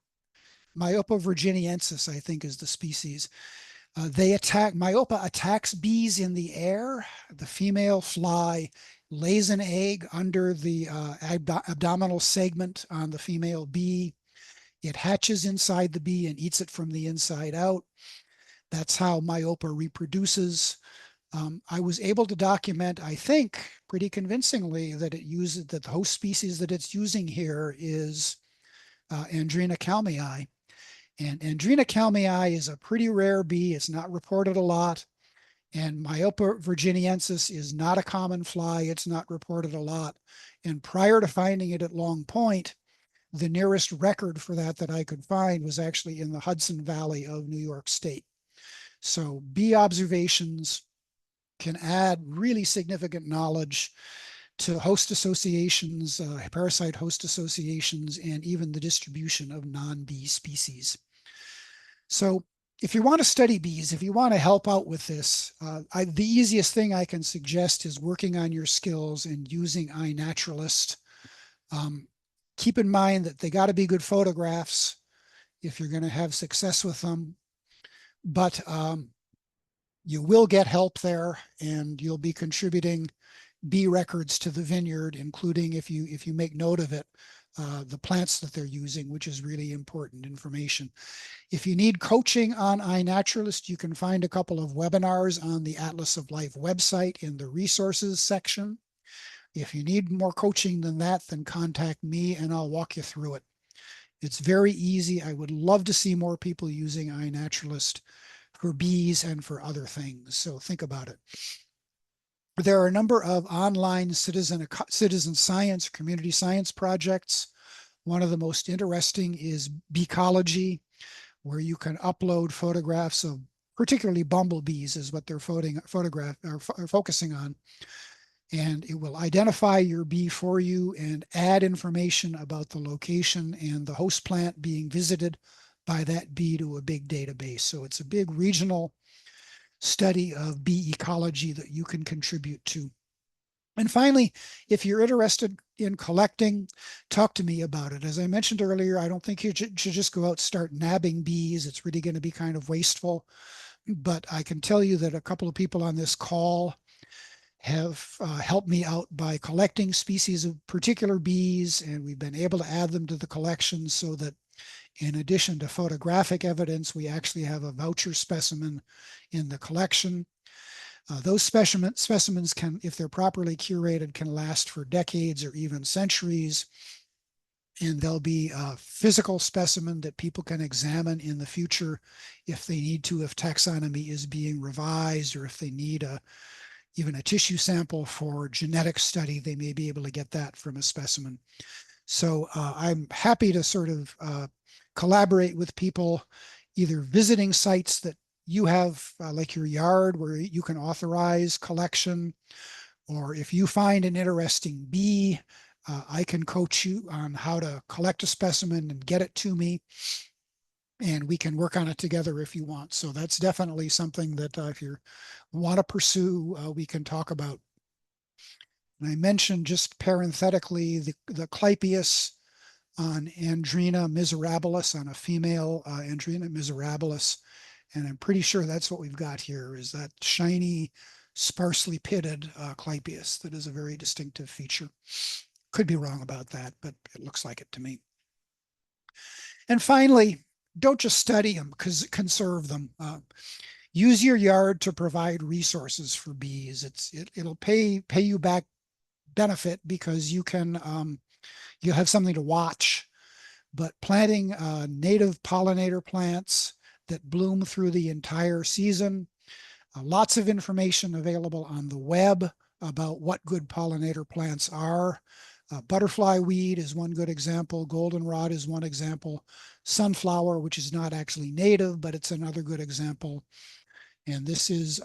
virginiensis, I think is the species. Myopa attacks bees in the air. The female fly lays an egg under the abdominal segment on the female bee. It hatches inside the bee and eats it from the inside out. That's how Myopa reproduces. I was able to document, I think, pretty convincingly that that the host species that it's using here is Andrina calmei. And Andrina calmei is a pretty rare bee. It's not reported a lot. And Myopa virginiensis is not a common fly. It's not reported a lot. And prior to finding it at Long Point, the nearest record for that I could find was actually in the Hudson Valley of New York State. So bee observations can add really significant knowledge to host associations, parasite host associations, and even the distribution of non-bee species. So if you want to study bees, if you want to help out with this, the easiest thing I can suggest is working on your skills and using iNaturalist. Keep in mind that they got to be good photographs if you're going to have success with them, but you will get help there, and you'll be contributing bee records to the vineyard, including if you make note of it, the plants that they're using, which is really important information. If you need coaching on iNaturalist, you can find a couple of webinars on the Atlas of Life website in the resources section. If you need more coaching than that, then contact me and I'll walk you through it. It's very easy. I would love to see more people using iNaturalist for bees and for other things. So think about it. There are a number of online citizen science, community science projects. One of the most interesting is Beecology, where you can upload photographs of particularly bumblebees is what they're focusing on. And it will identify your bee for you and add information about the location and the host plant being visited by that bee to a big database. So it's a big regional study of bee ecology that you can contribute to. And finally, if you're interested in collecting, talk to me about it. As I mentioned earlier, I don't think you should just go out and start nabbing bees. It's really going to be kind of wasteful. But I can tell you that a couple of people on this call have helped me out by collecting species of particular bees, and we've been able to add them to the collection so that in addition to photographic evidence, we actually have a voucher specimen in the collection. Those specimens can, if they're properly curated, can last for decades or even centuries. And there'll be a physical specimen that people can examine in the future if they need to, if taxonomy is being revised, or if they need even a tissue sample for genetic study, they may be able to get that from a specimen. So I'm happy to sort of collaborate with people, either visiting sites that you have, like your yard, where you can authorize collection, or if you find an interesting bee, I can coach you on how to collect a specimen and get it to me, and we can work on it together if you want. So that's definitely something that if you want to pursue, we can talk about. And I mentioned just parenthetically the Clypeus on Andrena miserabilis, on a female Andrena miserabilis. And I'm pretty sure that's what we've got here, is that shiny, sparsely pitted Clypeus that is a very distinctive feature. Could be wrong about that, but it looks like it to me. And finally, don't just study them, conserve them. Use your yard to provide resources for bees. It'll pay you back benefit, because you can you'll have something to watch. But planting native pollinator plants that bloom through the entire season, lots of information available on the web about what good pollinator plants are. Butterfly weed is one good example. Goldenrod is one example. Sunflower, which is not actually native, but it's another good example. And this is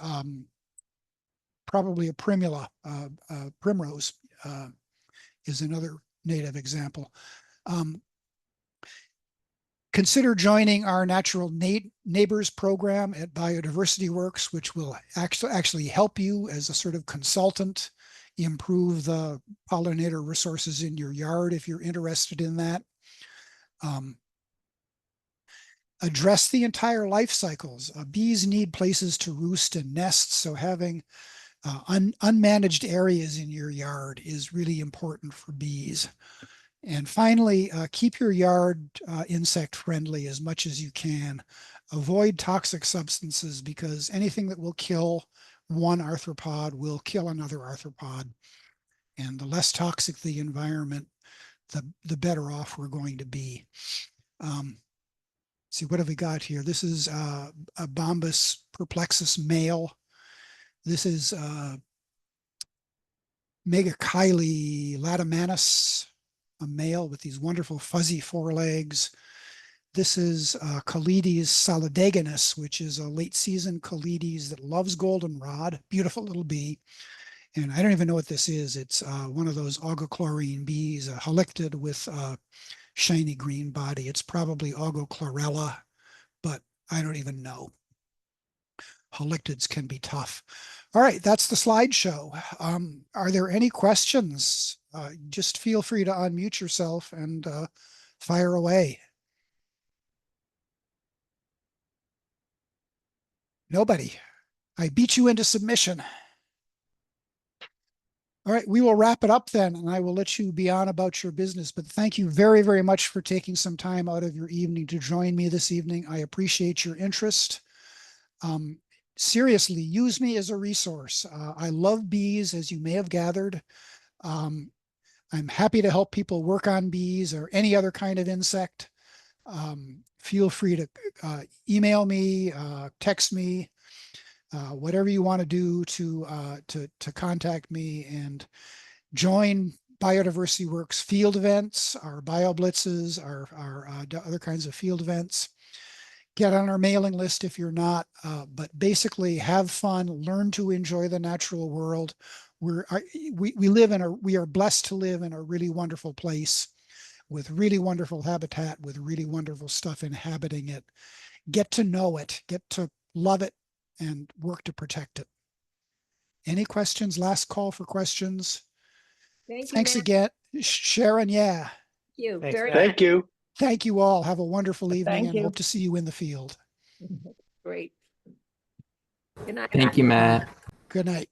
probably a primula, primrose is another native example. Consider joining our Natural Neighbors program at BiodiversityWorks, which will actually help you as a sort of consultant improve the pollinator resources in your yard if you're interested in that. Address the entire life cycles. Bees need places to roost and nest, so having unmanaged areas in your yard is really important for bees. And finally, keep your yard insect friendly as much as you can. Avoid toxic substances, because anything that will kill one arthropod will kill another arthropod. And the less toxic the environment, the better off we're going to be. See, what have we got here? This is a Bombus perplexus male. This is Megachile latimanus, a male with these wonderful fuzzy forelegs. This is Calides solidagonus, which is a late season Calides that loves goldenrod, beautiful little bee. And I don't even know what this is. It's one of those oligochlorine bees, a halictid with a shiny green body. It's probably Ogochlorella, but I don't even know. Halictids can be tough. All right, that's the slideshow. Are there any questions? Just feel free to unmute yourself and fire away. Nobody. I beat you into submission. All right, we will wrap it up then, and I will let you be on about your business. But thank you very, very much for taking some time out of your evening to join me this evening. I appreciate your interest. Seriously, use me as a resource. I love bees, as you may have gathered. I'm happy to help people work on bees or any other kind of insect. Feel free to email me, text me, whatever you want to do to contact me, and join BiodiversityWorks field events, our BioBlitzes, our other kinds of field events. Get on our mailing list if you're not, but basically have fun, learn to enjoy the natural world. We are blessed to live in a really wonderful place with really wonderful habitat, with really wonderful stuff inhabiting it. Get to know it, get to love it, and work to protect it. Any questions? Last call for questions. Thanks Matt. again, Sharon. Yeah. Thank you. Thanks, Very Matt. Thank you. Thank you all. Have a wonderful evening, Thank and you. hope to see you in the field. great. Good night. Thank you, Matt. Good night.